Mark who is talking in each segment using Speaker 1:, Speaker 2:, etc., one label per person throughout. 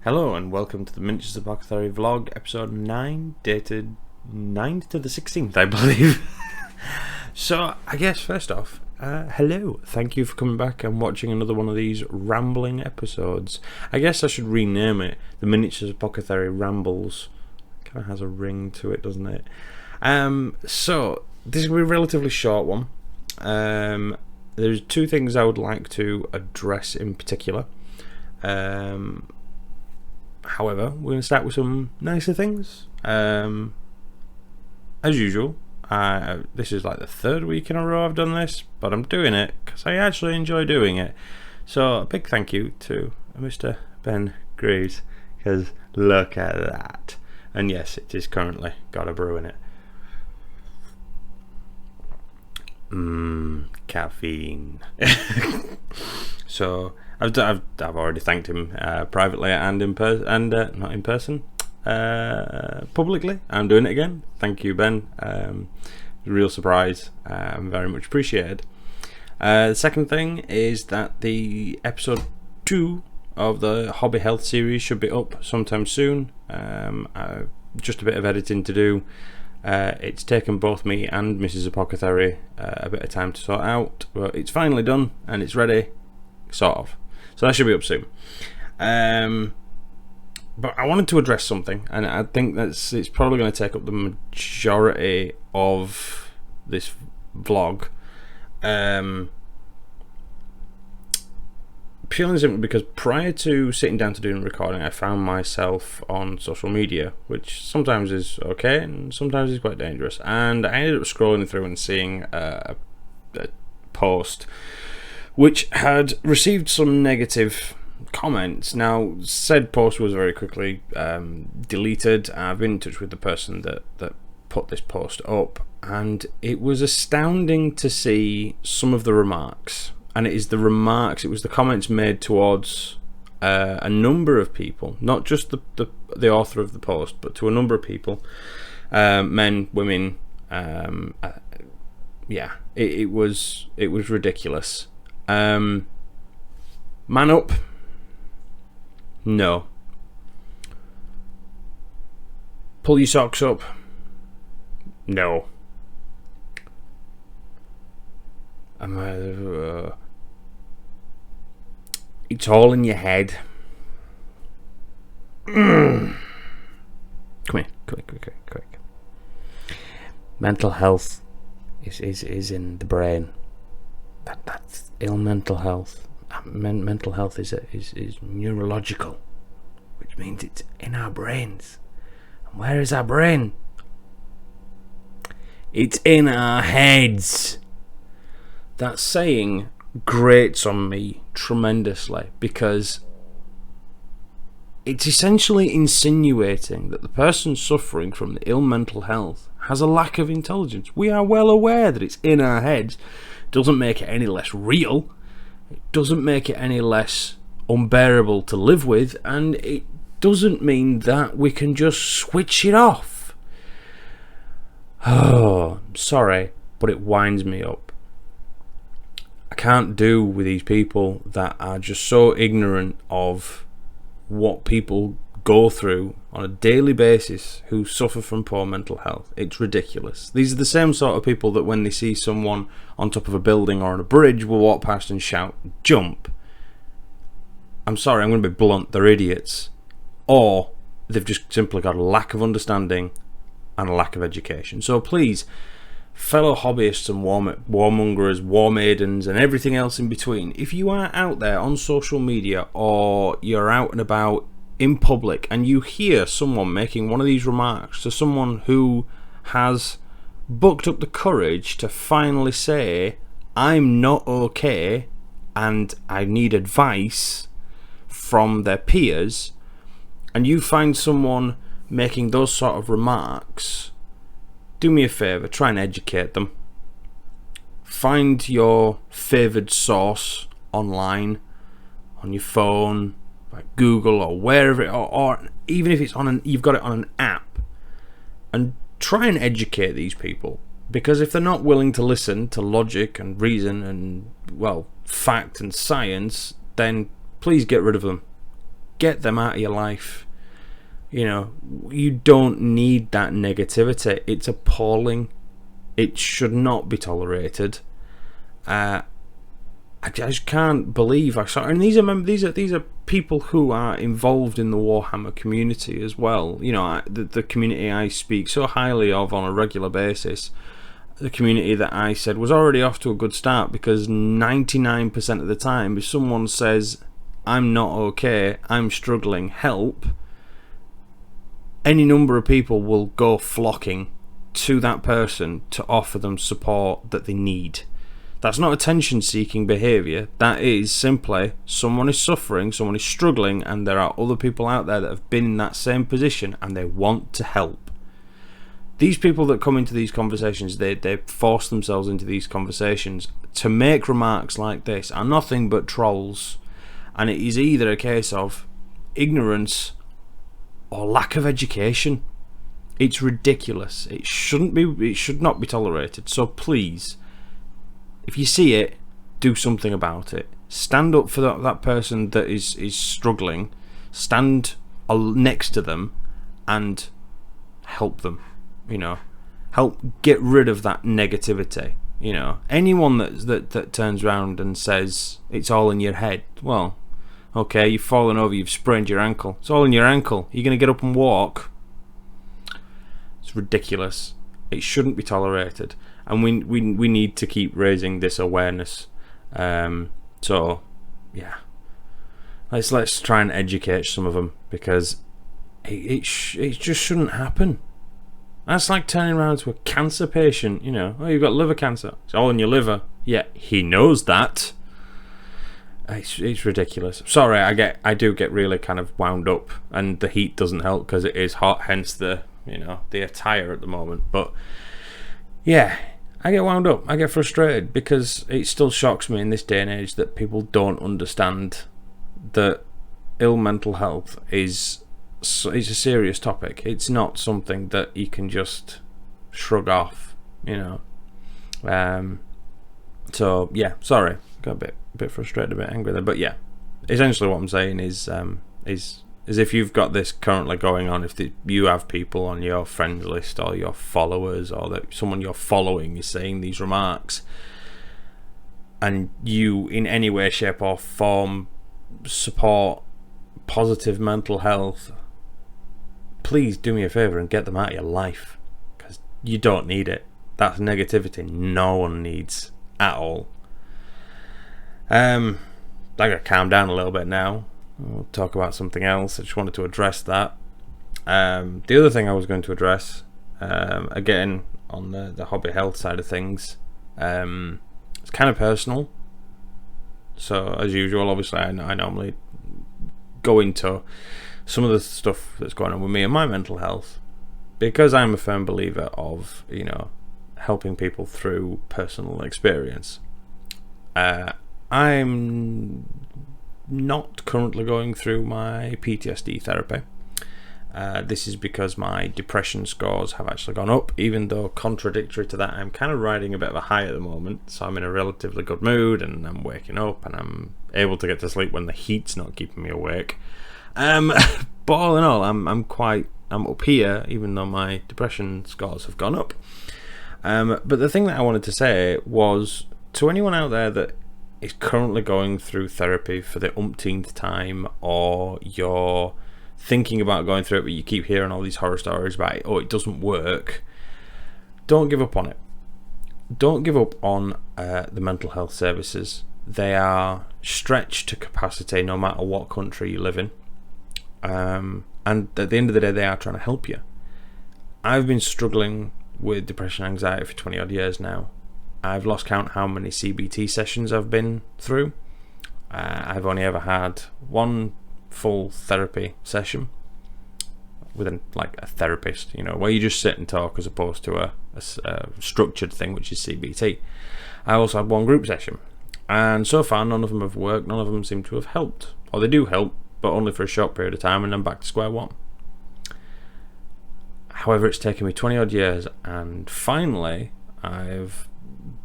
Speaker 1: Hello and welcome to the Miniatures Apothecary vlog, episode 9, dated 9th to the 16th, I believe. So, I guess first off, hello. Thank you for coming back and watching another one of these rambling episodes. I guess I should rename it the Miniatures Apothecary Rambles. Kind of has a ring to it, doesn't it? So, this is going to be a relatively short one. There's two things I would like to address in particular. However, we're going to start with some nicer things. As usual, this is like the third week in a row I've done this, but I'm doing it because I actually enjoy doing it. So a big thank you to Mr. Ben Greaves, because look at that. And yes, it is currently got a brew in it. Caffeine. So I've already thanked him privately and in person, and not in person, publicly. I'm doing it again. Thank you, Ben. Real surprise. Very much appreciated. The second thing is that the episode 2 of the Hobby Health series should be up sometime soon. Just a bit of editing to do. It's taken both me and Mrs. Apothecary a bit of time to sort out, but it's finally done and it's ready, sort of. So that should be up soon. But I wanted to address something, and I think it's probably going to take up the majority of this vlog. Purely simply because prior to sitting down to doing recording, I found myself on social media, which sometimes is okay and sometimes is quite dangerous. And I ended up scrolling through and seeing a post which had received some negative comments. Now, said post was very quickly deleted. I've been in touch with the person that put this post up, and it was astounding to see some of the remarks. And it was the comments made towards a number of people, not just the author of the post, but to a number of people, men, women. Yeah, it was ridiculous. Man up? No. Pull your socks up? No. It's all in your head. Come here, quick. Mental health is in the brain. That's ill mental health. Mental health is neurological, which means it's in our brains. And where is our brain? It's in our heads. That saying grates on me tremendously, because it's essentially insinuating that the person suffering from the ill mental health has a lack of intelligence. We are well aware that it's in our heads. Doesn't make it any less real. It doesn't make it any less unbearable to live with, and it doesn't mean that we can just switch it off. Oh, I'm sorry, but it winds me up. I can't do with these people that are just so ignorant of what people go through on a daily basis who suffer from poor mental health. It's ridiculous. These are the same sort of people that when they see someone on top of a building or on a bridge will walk past and shout, "Jump." I'm sorry, I'm going to be blunt, they're idiots. Or they've just simply got a lack of understanding and a lack of education. So please, fellow hobbyists and warmongers, war maidens and everything else in between, if you are out there on social media or you're out and about in public and you hear someone making one of these remarks to someone who has bucked up the courage to finally say, "I'm not okay and I need advice from their peers," and you find someone making those sort of remarks, do me a favour, try and educate them. Find your favoured source online, on your phone, like Google or wherever, or even if it's you've got it on an app, and try and educate these people. Because if they're not willing to listen to logic and reason and, well, fact and science, then please get rid of them. get them out of your life. You know, you don't need that negativity. It's appalling. It should not be tolerated. I just can't believe I saw. And these are people who are involved in the Warhammer community as well. You know, the community I speak so highly of on a regular basis. The community that I said was already off to a good start, because 99% of the time, if someone says, "I'm not okay, I'm struggling, help," any number of people will go flocking to that person to offer them support that they need. That's not attention-seeking behaviour. That is simply someone is suffering, someone is struggling, and there are other people out there that have been in that same position and they want to help. These people that come into these conversations, they force themselves into these conversations to make remarks like this, are nothing but trolls. And it is either a case of ignorance or lack of education. It's ridiculous. It should not be tolerated. So please, if you see it, do something about it. Stand up for that person that is struggling. Stand next to them and help them. You know, help get rid of that negativity. You know, anyone that turns around and says it's all in your head, well, okay, you've fallen over, you've sprained your ankle. It's all in your ankle. You're going to get up and walk. It's ridiculous. It shouldn't be tolerated, and we need to keep raising this awareness. So, yeah, let's try and educate some of them, because it just shouldn't happen. That's like turning around to a cancer patient, you know, "Oh, you've got liver cancer. It's all in your liver." Yeah, he knows that. It's ridiculous. Sorry, I do get really kind of wound up, and the heat doesn't help because it is hot, hence the attire at the moment. But yeah, I get wound up. I get frustrated because it still shocks me in this day and age that people don't understand that ill mental health is a serious topic. It's not something that you can just shrug off, you know. So yeah, sorry, got a bit frustrated, a bit angry there, but yeah, essentially what I'm saying is if you've got this currently going on, if you have people on your friends list or your followers, or that someone you're following is saying these remarks, and you in any way, shape or form support positive mental health, please do me a favour and get them out of your life, because you don't need it. That's negativity no one needs at all. I gotta calm down a little bit now. We'll talk about something else. I just wanted to address that. The other thing I was going to address, again on the hobby health side of things, it's kind of personal. So as usual, obviously I normally go into some of the stuff that's going on with me and my mental health, because I'm a firm believer of, you know, helping people through personal experience. I'm not currently going through my PTSD therapy. This is because my depression scores have actually gone up, even though contradictory to that, I'm kind of riding a bit of a high at the moment. So I'm in a relatively good mood, and I'm waking up, and I'm able to get to sleep when the heat's not keeping me awake. But all in all, I'm up here, even though my depression scores have gone up. But the thing that I wanted to say was, to anyone out there that is currently going through therapy for the umpteenth time, or you're thinking about going through it but you keep hearing all these horror stories about it, it doesn't work, don't give up on it. Don't give up on the mental health services. They are stretched to capacity no matter what country you live in, and at the end of the day they are trying to help you. I've been struggling with depression and anxiety for 20 odd years now. I've lost count how many CBT sessions I've been through. I've only ever had one full therapy session with a therapist, you know, where you just sit and talk, as opposed to a structured thing, which is CBT. I also had one group session, and so far none of them have worked. None of them seem to have helped, or they do help, but only for a short period of time, and then back to square one. However, it's taken me 20 odd years, and finally I've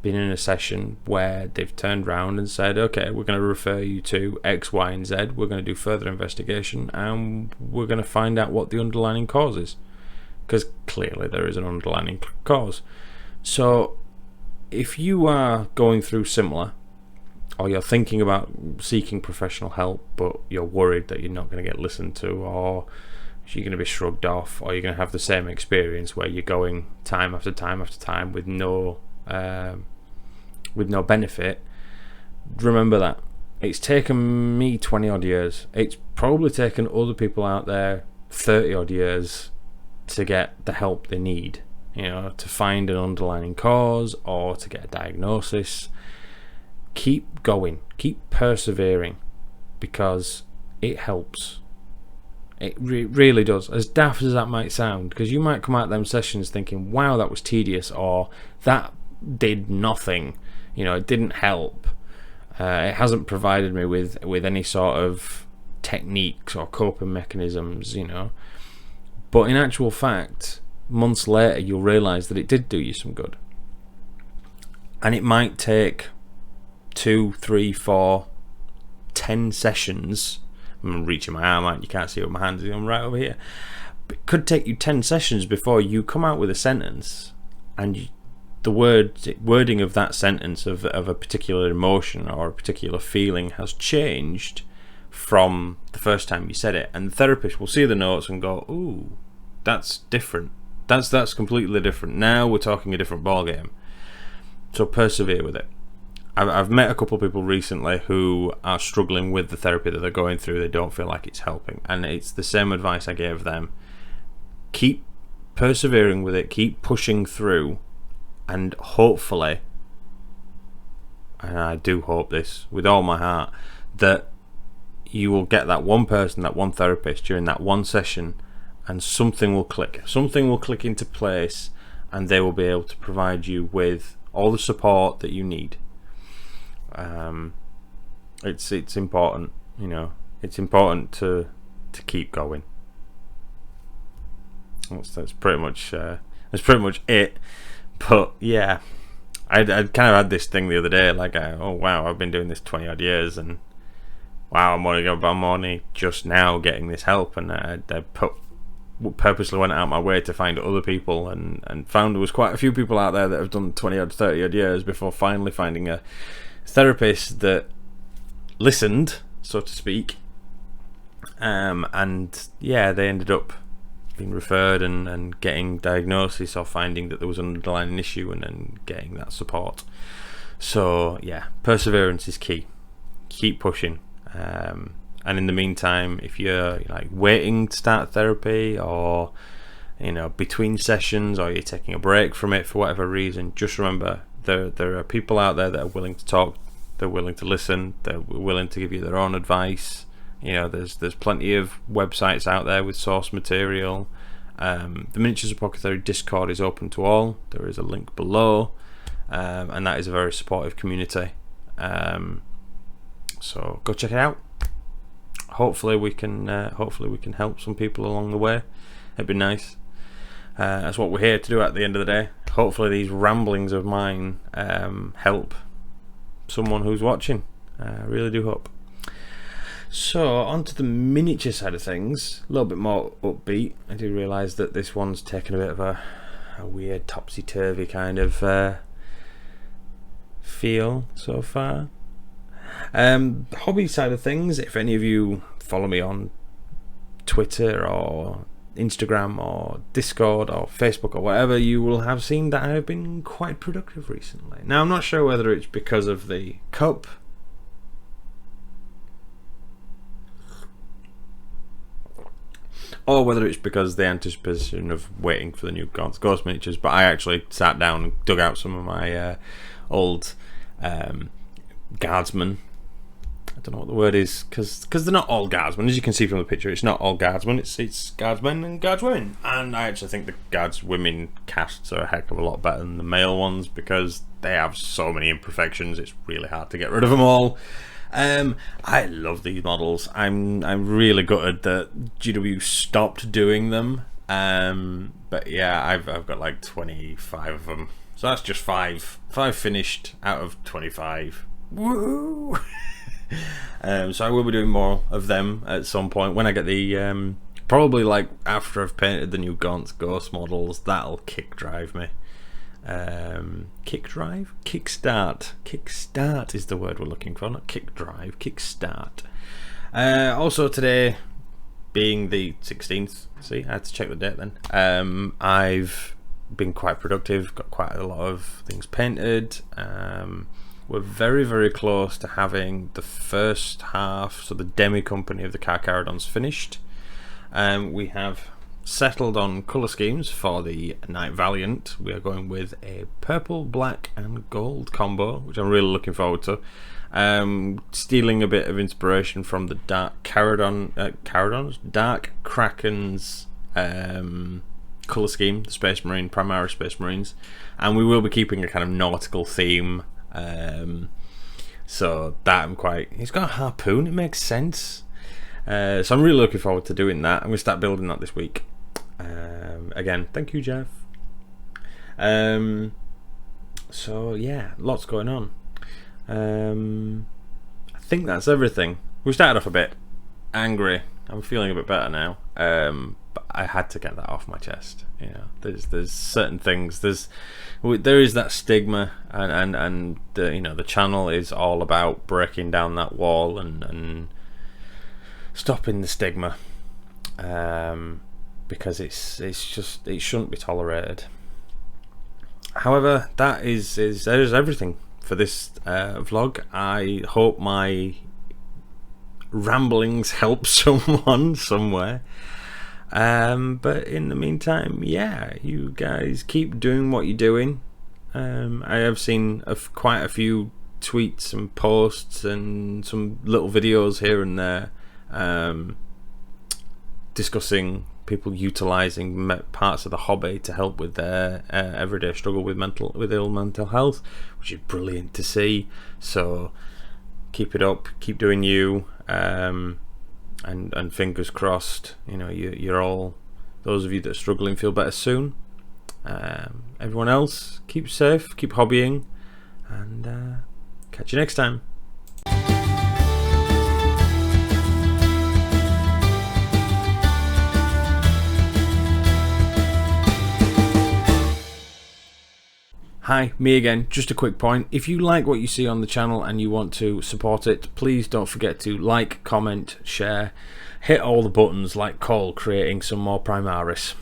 Speaker 1: been in a session where they've turned around and said, okay, we're going to refer you to X, Y, and Z, we're going to do further investigation, and we're going to find out what the underlying cause is, because clearly there is an underlying cause. So if you are going through similar, or you're thinking about seeking professional help but you're worried that you're not going to get listened to, or you're going to be shrugged off, or you're going to have the same experience where you're going time after time after time with no benefit, remember that it's taken me 20 odd years. It's probably taken other people out there 30 odd years to get the help they need, to find an underlying cause or to get a diagnosis. Keep going, keep persevering, because it helps. It really does, as daft as that might sound, because you might come out of them sessions thinking, wow, that was tedious, or that did nothing, it didn't help, it hasn't provided me with any sort of techniques or coping mechanisms, but in actual fact, months later you'll realise that it did do you some good. And it might take 2, 3, 4, 10 sessions. I'm reaching my arm out, you can't see what my hand is, I'm right over here. But it could take you 10 sessions before you come out with a sentence, and the wording of that sentence of a particular emotion or a particular feeling has changed from the first time you said it, and the therapist will see the notes and go, ooh, that's different, that's completely different, now we're talking a different ballgame. So persevere with it. I've met a couple of people recently who are struggling with the therapy that they're going through. They don't feel like it's helping, and it's the same advice I gave them. Keep persevering with it, keep pushing through, and hopefully, and I do hope this with all my heart, that you will get that one person, that one therapist during that one session, and something will click into place, and they will be able to provide you with all the support that you need. It's important, it's important to keep going. That's pretty much it. But yeah, I kind of had this thing the other day, like, oh wow, I've been doing this 20 odd years, and wow, I'm only just now getting this help, and I purposely went out my way to find other people, and found there was quite a few people out there that have done 20 odd 30 odd years before finally finding a therapist that listened, so to speak, and yeah, they ended up being referred and getting diagnosis, or finding that there was an underlying issue, and then getting that support. So yeah, perseverance is key. Keep pushing, and in the meantime, if you're like waiting to start therapy, or between sessions, or you're taking a break from it for whatever reason, just remember there are people out there that are willing to talk, they're willing to listen, they're willing to give you their own advice. There's plenty of websites out there with source material. The Miniatures Apothecary Discord is open to all. There is a link below, and that is a very supportive community. So go check it out. Hopefully we can help some people along the way. It'd be nice. That's what we're here to do at the end of the day. Hopefully these ramblings of mine help someone who's watching. I really do hope. So onto the miniature side of things, a little bit more upbeat. I do realise that this one's taken a bit of a weird topsy-turvy kind of feel so far. Hobby side of things, if any of you follow me on Twitter or Instagram or Discord or Facebook or whatever, you will have seen that I have been quite productive recently. Now, I'm not sure whether it's because of the cup, or whether it's because the anticipation of waiting for the new Ghost miniatures, but I actually sat down and dug out some of my old guardsmen. I don't know what the word is, because they're not all guardsmen. As you can see from the picture, it's not all guardsmen, it's guardsmen and guardswomen. And I actually think the guardswomen casts are a heck of a lot better than the male ones, because they have so many imperfections, it's really hard to get rid of them all. I love these models. I'm really gutted that GW stopped doing them.
Speaker 2: But yeah, I've got like 25 of them, so that's just five finished out of 25. Woo! So I will be doing more of them at some point when I get the probably like after I've painted the new Gaunt's Ghost models. That'll kick drive me. Kickstart is the word we're looking for, not kick drive. Kickstart. Also today being the 16th, see, I had to check the date then. I've been quite productive, got quite a lot of things painted. We're very, very close to having the first half, so the demi company of the Carcharodons finished. We have settled on colour schemes for the Night Valiant. We are going with a purple, black and gold combo, which I'm really looking forward to. Stealing a bit of inspiration from the Dark Kraken's colour scheme, the Space Marine, Primaris Space Marines, and we will be keeping a kind of nautical theme. So that I'm quite. He's got a harpoon. It makes sense. So I'm really looking forward to doing that. I'm going to start building that this week. Again, thank you, Jeff. So yeah, lots going on. I think that's everything. We started off a bit angry. I'm feeling a bit better now. But I had to get that off my chest. You know, there's certain things. There is that stigma, and the, you know, the channel is all about breaking down that wall and stopping the stigma. Because it's just, it shouldn't be tolerated. However, that is everything for this vlog. I hope my ramblings help someone somewhere. But in the meantime, yeah, you guys keep doing what you're doing. I have seen quite a few tweets and posts and some little videos here and there discussing people utilising parts of the hobby to help with their everyday struggle with ill mental health, which is brilliant to see. So keep it up, keep doing you, and fingers crossed, you know, you're all, those of you that are struggling, feel better soon. Everyone else, keep safe, keep hobbying, and catch you next time. Hi, me again. Just a quick point. If you like what you see on the channel and you want to support it, please don't forget to like, comment, share, hit all the buttons like Cole creating some more Primaris.